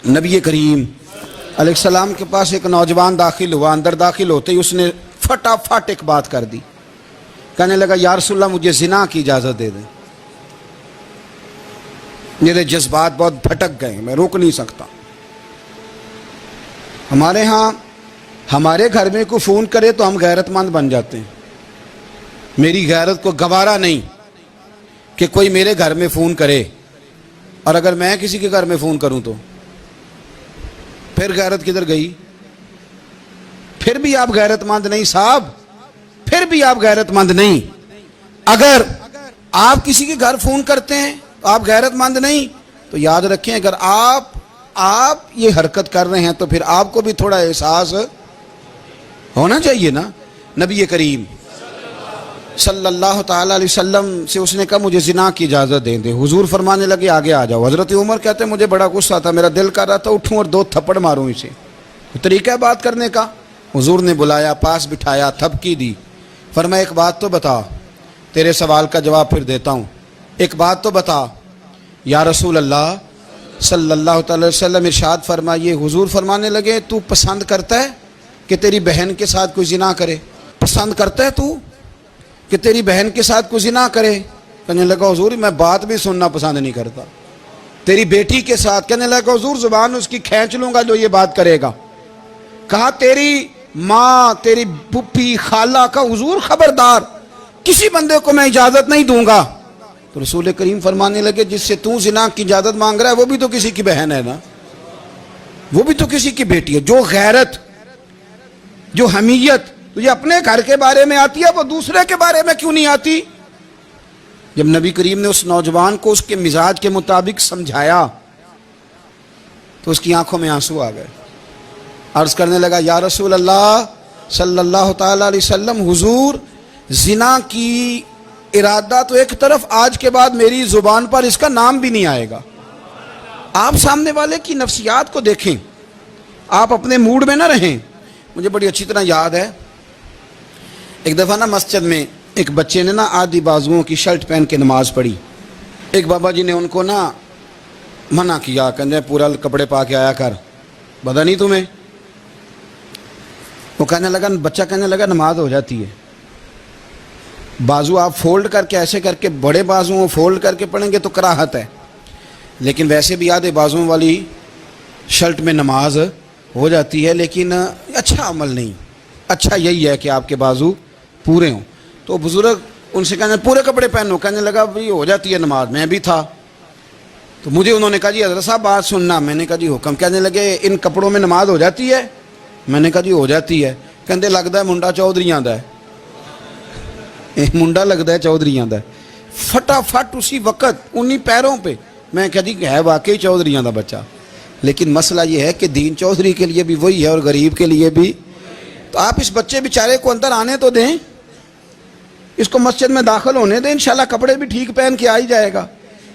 نبی کریم علیہ السلام کے پاس ایک نوجوان داخل ہوا. اندر داخل ہوتے ہی اس نے فٹافٹ ایک بات کر دی. کہنے لگا یا رسول اللہ مجھے زنا کی اجازت دے دیں. میرے جذبات بہت بھٹک گئے, میں روک نہیں سکتا. ہمارے ہاں ہمارے گھر میں کوئی فون کرے تو ہم غیرت مند بن جاتے ہیں. میری غیرت کو گوارا نہیں کہ کوئی میرے گھر میں فون کرے, اور اگر میں کسی کے گھر میں فون کروں تو پھر غیرت کدھر گئی؟ پھر بھی آپ غیرت مند نہیں صاحب, پھر بھی آپ غیرت مند نہیں. اگر آپ کسی کے گھر فون کرتے ہیں تو آپ غیرت مند نہیں. تو یاد رکھیں اگر آپ یہ حرکت کر رہے ہیں تو پھر آپ کو بھی تھوڑا احساس ہونا چاہیے نا. نبی کریم صلی اللہ تعالیٰ علیہ وسلم سے اس نے کہا مجھے زنا کی اجازت دیں دے. حضور فرمانے لگے آگے آ جاؤ. حضرت عمر کہتے ہیں مجھے بڑا غصہ تھا, میرا دل کر رہا تھا اٹھوں اور 2 تھپڑ ماروں اسے. طریقہ ہے بات کرنے کا. حضور نے بلایا, پاس بٹھایا, تھپکی دی. فرمایا ایک بات تو بتا, تیرے سوال کا جواب پھر دیتا ہوں. ایک بات تو بتا. یا رسول اللہ صلی اللہ تعالی وسلم ارشاد فرمائیے. حضور فرمانے لگے تو پسند کرتا ہے کہ تیری بہن کے ساتھ کوئی زنا کرے؟ پسند کرتا ہے تو کہ تیری بہن کے ساتھ کوئی زنا کرے؟ کہنے لگا حضور میں بات بھی سننا پسند نہیں کرتا. تیری بیٹی کے ساتھ؟ کہنے لگا حضور زبان اس کی کھینچ لوں گا جو یہ بات کرے گا. کہا تیری ماں, تیری پھپھی, خالہ کا؟ حضور خبردار کسی بندے کو میں اجازت نہیں دوں گا. تو رسول کریم فرمانے لگے جس سے تو زنا کی اجازت مانگ رہا ہے وہ بھی تو کسی کی بہن ہے نا, وہ بھی تو کسی کی بیٹی ہے. جو غیرت, جو حمیت تجھے اپنے گھر کے بارے میں آتی ہے وہ دوسرے کے بارے میں کیوں نہیں آتی؟ جب نبی کریم نے اس نوجوان کو اس کے مزاج کے مطابق سمجھایا تو اس کی آنکھوں میں آنسو آ گئے. عرض کرنے لگا یا رسول اللہ صلی اللہ تعالی علیہ وسلم حضور زنا کی ارادہ تو ایک طرف, آج کے بعد میری زبان پر اس کا نام بھی نہیں آئے گا. آپ سامنے والے کی نفسیات کو دیکھیں, آپ اپنے موڈ میں نہ رہیں. مجھے بڑی اچھی طرح یاد ہے ایک دفعہ نا مسجد میں ایک بچے نے نا آدھی بازوؤں کی شرٹ پہن کے نماز پڑھی. ایک بابا جی نے ان کو نا منع کیا, کہنے پورا کپڑے پا کے آیا کر, پتہ نہیں تمہیں. وہ کہنے لگا, بچہ کہنے لگا نماز ہو جاتی ہے, بازو آپ فولڈ کر کے ایسے کر کے بڑے بازوؤں فولڈ کر کے پڑھیں گے تو کراہت ہے, لیکن ویسے بھی آدھے بازوؤں والی شرٹ میں نماز ہو جاتی ہے. لیکن اچھا عمل نہیں, اچھا یہی ہے کہ آپ کے بازو پورے ہوں. تو بزرگ ان سے کہنے پورے کپڑے پہنو. کہنے لگا بھائی ہو جاتی ہے نماز, میں بھی تھا. تو مجھے انہوں نے کہا جی حضرت صاحب بات سننا. میں نے کہا جی حکم. کہنے لگے ان کپڑوں میں نماز ہو جاتی ہے؟ میں نے کہا جی ہو جاتی ہے. کہندے لگتا ہے منڈا چودھریاں دا ہے, منڈا لگتا ہے چودھریاں دا ہے. فٹافٹ اسی وقت انہی پیروں پہ میں کہا جی ہے واقعی چودھریاں دا بچہ. لیکن مسئلہ یہ ہے کہ دین چودھری کے لیے بھی وہی ہے اور غریب کے لیے بھی. تو آپ اس بچے بیچارے کو اندر آنے تو دیں, اس کو مسجد میں داخل ہونے دیں, انشاءاللہ کپڑے بھی ٹھیک پہن کے آ ہی جائے گا.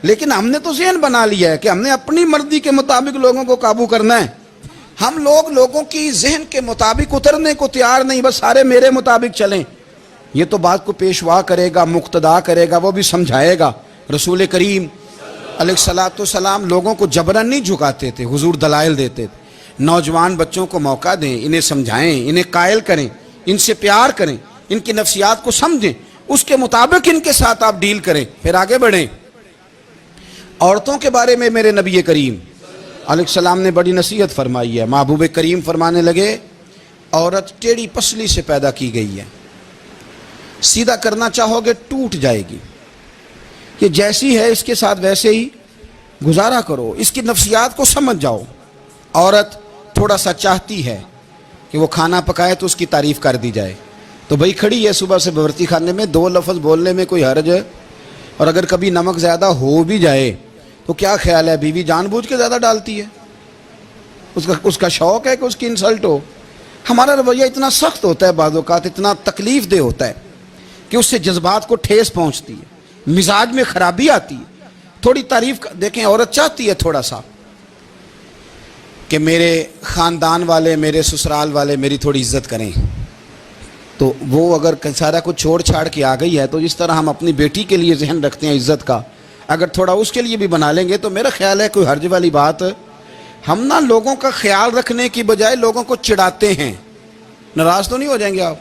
لیکن ہم نے تو ذہن بنا لیا ہے کہ ہم نے اپنی مرضی کے مطابق لوگوں کو قابو کرنا ہے. ہم لوگوں کی ذہن کے مطابق اترنے کو تیار نہیں, بس سارے میرے مطابق چلیں. یہ تو بات کو پیشوا کرے گا, مقتدا کرے گا, وہ بھی سمجھائے گا. رسول کریم علیہ الصلوۃ والسلام لوگوں کو جبرن نہیں جھکاتے تھے, حضور دلائل دیتے تھے. نوجوان بچوں کو موقع دیں, انہیں سمجھائیں, انہیں قائل کریں, ان سے پیار کریں, ان کی نفسیات کو سمجھیں, اس کے مطابق ان کے ساتھ آپ ڈیل کریں, پھر آگے بڑھیں. عورتوں کے بارے میں میرے نبی کریم علیہ السلام نے بڑی نصیحت فرمائی ہے. محبوب کریم فرمانے لگے عورت ٹیڑھی پسلی سے پیدا کی گئی ہے, سیدھا کرنا چاہو گے ٹوٹ جائے گی. یہ جیسی ہے اس کے ساتھ ویسے ہی گزارا کرو, اس کی نفسیات کو سمجھ جاؤ. عورت تھوڑا سا چاہتی ہے کہ وہ کھانا پکائے تو اس کی تعریف کر دی جائے, تو بھائی کھڑی ہے صبح سے باورچی خانے میں, 2 لفظ بولنے میں کوئی حرج ہے. اور اگر کبھی نمک زیادہ ہو بھی جائے تو کیا خیال ہے, بیوی جان بوجھ کے زیادہ ڈالتی ہے, اس کا شوق ہے کہ اس کی انسلٹ ہو. ہمارا رویہ اتنا سخت ہوتا ہے, بعض اوقات اتنا تکلیف دہ ہوتا ہے کہ اس سے جذبات کو ٹھیس پہنچتی ہے, مزاج میں خرابی آتی ہے. تھوڑی تعریف دیکھیں, عورت چاہتی ہے تھوڑا سا کہ میرے خاندان والے, میرے سسرال والے میری تھوڑی عزت کریں. تو وہ اگر سارا کچھ چھوڑ چھاڑ کے آ گئی ہے تو جس طرح ہم اپنی بیٹی کے لیے ذہن رکھتے ہیں عزت کا, اگر تھوڑا اس کے لیے بھی بنا لیں گے تو میرا خیال ہے کوئی حرج والی بات ہم نا لوگوں کا خیال رکھنے کی بجائے لوگوں کو چڑھاتے ہیں. ناراض تو نہیں ہو جائیں گے آپ؟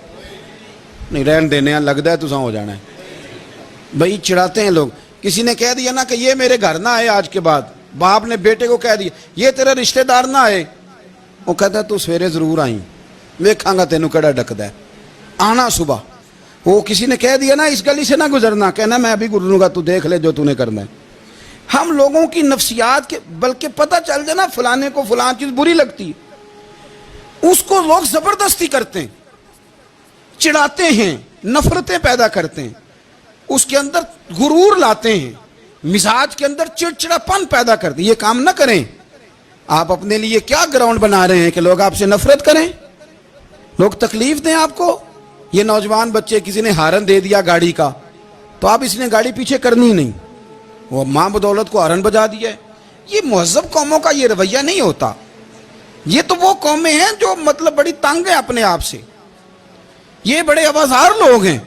نہیں رہن دینے لگتا ہے تو ہو جانا ہے بھائی. چڑھاتے ہیں لوگ. کسی نے کہہ دیا نا کہ یہ میرے گھر نہ آئے آج کے بعد, باپ نے بیٹے کو کہہ دیا یہ تیرا رشتہ دار نہ آئے, وہ کہتا ہے تو سویرے ضرور آئی, ویکھاں گا تینوں کیڑا ڈکدا ہے, آنا صبح. وہ کسی نے کہہ دیا نا اس گلی سے نہ گزرنا, کہنا میں ابھی گزروں گا, تو دیکھ لے جو تو نے کرنا ہے. ہم لوگوں کی نفسیات کے, بلکہ پتہ چل جائے نا فلانے کو فلان چیز بری لگتی ہے, اس کو لوگ زبردستی کرتے ہیں, چڑھاتے ہیں, نفرتیں پیدا کرتے ہیں, اس کے اندر غرور لاتے ہیں, مزاج کے اندر چڑچڑاپن پیدا کرتے ہیں. یہ کام نہ کریں. آپ اپنے لیے کیا گراؤنڈ بنا رہے ہیں کہ لوگ آپ سے نفرت کریں, لوگ تکلیف دیں آپ کو. یہ نوجوان بچے کسی نے ہارن دے دیا گاڑی کا, تو آپ اس نے گاڑی پیچھے کرنی ہی نہیں, وہ ماں بدولت کو ہارن بجا دیا ہے. یہ مہذب قوموں کا یہ رویہ نہیں ہوتا. یہ تو وہ قومیں ہیں جو مطلب بڑی تنگ ہیں اپنے آپ سے. یہ بڑے آوازار لوگ ہیں.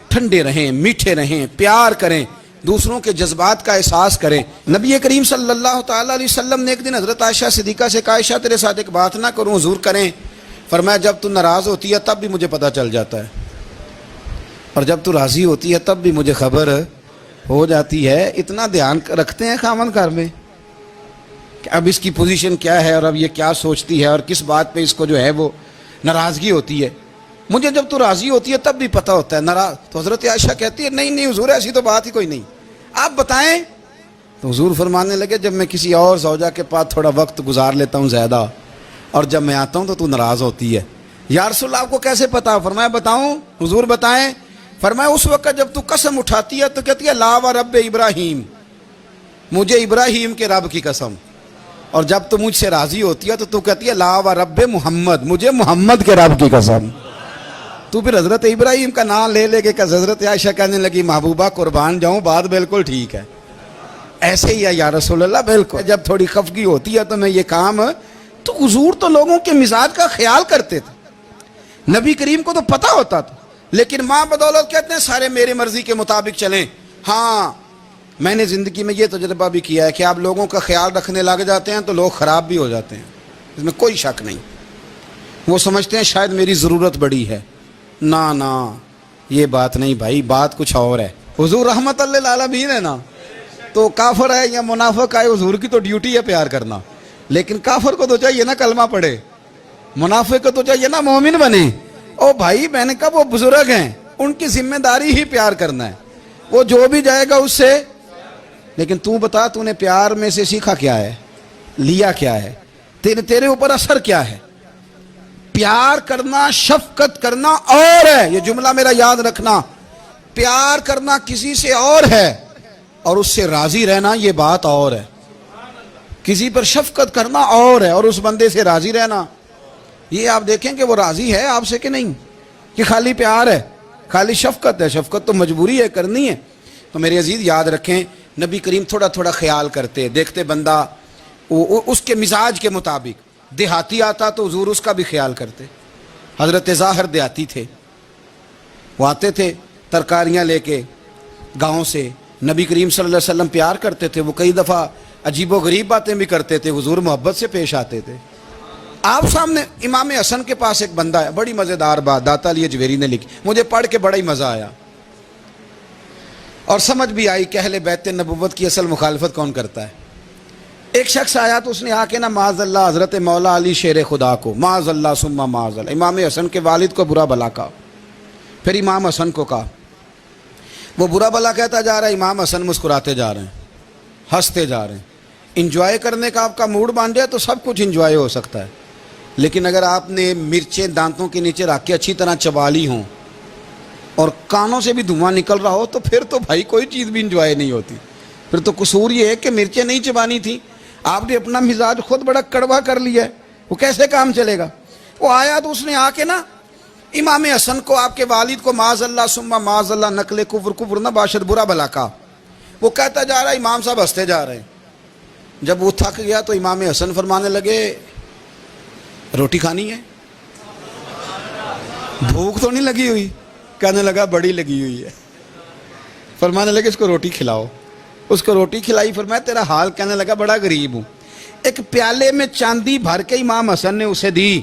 ٹھنڈے رہیں, میٹھے رہیں, پیار کریں, دوسروں کے جذبات کا احساس کریں. نبی کریم صلی اللہ تعالیٰ علیہ وسلم نے ایک دن حضرت عائشہ صدیقہ سے کہا عائشہ تیرے ساتھ ایک بات نہ کروں, حضور کریں. فرمایا جب تو ناراض ہوتی ہے تب بھی مجھے پتہ چل جاتا ہے, اور جب تو راضی ہوتی ہے تب بھی مجھے خبر ہو جاتی ہے. اتنا دھیان رکھتے ہیں خاوند گھر میں کہ اب اس کی پوزیشن کیا ہے, اور اب یہ کیا سوچتی ہے, اور کس بات پہ اس کو جو ہے وہ ناراضگی ہوتی ہے. مجھے جب تو راضی ہوتی ہے تب بھی پتہ ہوتا ہے. ناراض تو حضرت عائشہ کہتی ہے نہیں نہیں حضور ایسی تو بات ہی کوئی نہیں, آپ بتائیں. تو حضور فرمانے لگے جب میں کسی اور زوجہ کے پاس تھوڑا وقت گزار لیتا ہوں زیادہ, اور جب میں آتا ہوں تو ناراض ہوتی ہے. یا رسول اللہ آپ کو کیسے پتا؟ فرمایا بتاؤں. حضور بتائیں. فرمایا اس وقت جب تو قسم اٹھاتی ہے تو کہتی ہے لا و رب ابراہیم, مجھے ابراہیم کے رب کی قسم. اور جب تو مجھ سے راضی ہوتی ہے تو کہتی ہے لا و رب محمد, مجھے محمد کے رب کی قسم. تو پھر حضرت ابراہیم کا نام لے لے کے حضرت عائشہ کہنے لگی محبوبہ قربان جاؤں, بات بالکل ٹھیک ہے. ایسے ہی ہے یا رسول اللہ. بالکل جب تھوڑی خفگی ہوتی ہے تو میں یہ کام, تو حضور تو لوگوں کے مزاج کا خیال کرتے تھے. نبی کریم کو تو پتہ ہوتا تھا, لیکن ماں بدولت کہتے ہیں سارے میری مرضی کے مطابق چلیں. ہاں میں نے زندگی میں یہ تجربہ بھی کیا ہے کہ آپ لوگوں کا خیال رکھنے لگ جاتے ہیں تو لوگ خراب بھی ہو جاتے ہیں, اس میں کوئی شک نہیں. وہ سمجھتے ہیں شاید میری ضرورت بڑی ہے. نہ یہ بات نہیں بھائی, بات کچھ اور ہے. حضور رحمت للعالمین ہے نا, تو کافر ہے یا منافق ہے, حضور کی تو ڈیوٹی ہے پیار کرنا. لیکن کافر کو تو چاہیے نا کلمہ پڑھے, منافق کو تو چاہیے نا مومن بنے. او بھائی میں نے کہا وہ بزرگ ہیں, ان کی ذمہ داری ہی پیار کرنا ہے, وہ جو بھی جائے گا اس سے. لیکن تو بتا تو نے پیار میں سے سیکھا کیا ہے, لیا کیا ہے, تیرے اوپر اثر کیا ہے. پیار کرنا, شفقت کرنا اور ہے, یہ جملہ میرا یاد رکھنا. پیار کرنا کسی سے اور ہے, اور اس سے راضی رہنا یہ بات اور ہے. کسی پر شفقت کرنا اور ہے, اور اس بندے سے راضی رہنا. یہ آپ دیکھیں کہ وہ راضی ہے آپ سے کہ نہیں, کہ خالی پیار ہے, خالی شفقت ہے. شفقت تو مجبوری ہے, کرنی ہے. تو میرے عزیز یاد رکھیں نبی کریم تھوڑا تھوڑا خیال کرتے, دیکھتے بندہ اس کے مزاج کے مطابق. دیہاتی آتا تو حضور اس کا بھی خیال کرتے. حضرت ظاہر دیہاتی تھے, وہ آتے تھے ترکاریاں لے کے گاؤں سے. نبی کریم صلی اللہ علیہ وسلم پیار کرتے تھے. وہ کئی دفعہ عجیب و غریب باتیں بھی کرتے تھے, حضور محبت سے پیش آتے تھے. آپ سامنے امام حسن کے پاس ایک بندہ ہے, بڑی مزیدار بات داتا علی اجویری نے لکھی, مجھے پڑھ کے بڑا ہی مزہ آیا اور سمجھ بھی آئی کہ اہل بیت نبوت کی اصل مخالفت کون کرتا ہے. ایک شخص آیا تو اس نے آ کے نا معاذ اللہ حضرت مولا علی شیر خدا کو, معاذ اللہ ثم معاذ اللہ, امام حسن کے والد کو برا بلا کہا. پھر امام حسن کو کہا, وہ برا بلا کہتا جا رہا ہے, امام حسن مسکراتے جا رہے ہیں, ہنستے جا رہے ہیں. انجوائے کرنے کا آپ کا موڈ بن جائے تو سب کچھ انجوائے ہو سکتا ہے, لیکن اگر آپ نے مرچیں دانتوں کے نیچے رکھ کے اچھی طرح چبا لی ہوں اور کانوں سے بھی دھواں نکل رہا ہو تو پھر تو بھائی کوئی چیز بھی انجوائے نہیں ہوتی. پھر تو قصور یہ ہے کہ مرچیں نہیں چبانی تھی, آپ نے اپنا مزاج خود بڑا کڑوا کر لیا ہے, وہ کیسے کام چلے گا. وہ آیا تو اس نے آ کے نا امام حسن کو, آپ کے والد کو معاذ اللہ ثم معاذ اللہ نقل کفر نہ باشد برا بلا کہا. وہ کہتا جا رہا ہے, امام صاحب ہنستے جا رہے ہیں. جب وہ تھک گیا تو امام حسن فرمانے لگے روٹی کھانی ہے, بھوک تو نہیں لگی ہوئی؟ کہنے لگا بڑی لگی ہوئی ہے. فرمانے لگے اس کو روٹی کھلاؤ. اس کو روٹی کھلائی. فرمایا تیرا حال؟ کہنے لگا بڑا غریب ہوں. ایک پیالے میں چاندی بھر کے امام حسن نے اسے دی،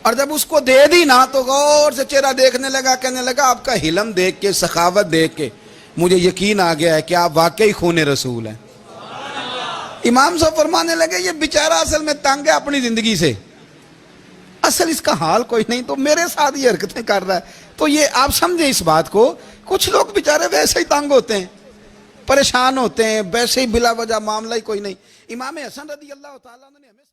اور جب اس کو دے دی نا تو غور سے چہرہ دیکھنے لگا، کہنے لگا آپ کا حلم دیکھ کے، سخاوت دیکھ کے مجھے یقین آ گیا ہے کہ آپ واقعی خون رسول ہیں۔ امام صاحب فرمانے لگے یہ بیچارہ اصل میں تنگ ہے اپنی زندگی سے، اصل اس کا حال کوئی نہیں، تو میرے ساتھ یہ حرکتیں کر رہا ہے۔ تو یہ آپ سمجھیں اس بات کو، کچھ لوگ بیچارے ویسے ہی تنگ ہوتے ہیں، پریشان ہوتے ہیں، ویسے ہی بلا وجہ معاملہ ہی کوئی نہیں۔ امام حسن رضی اللہ تعالیٰ عنہ نے ہمیں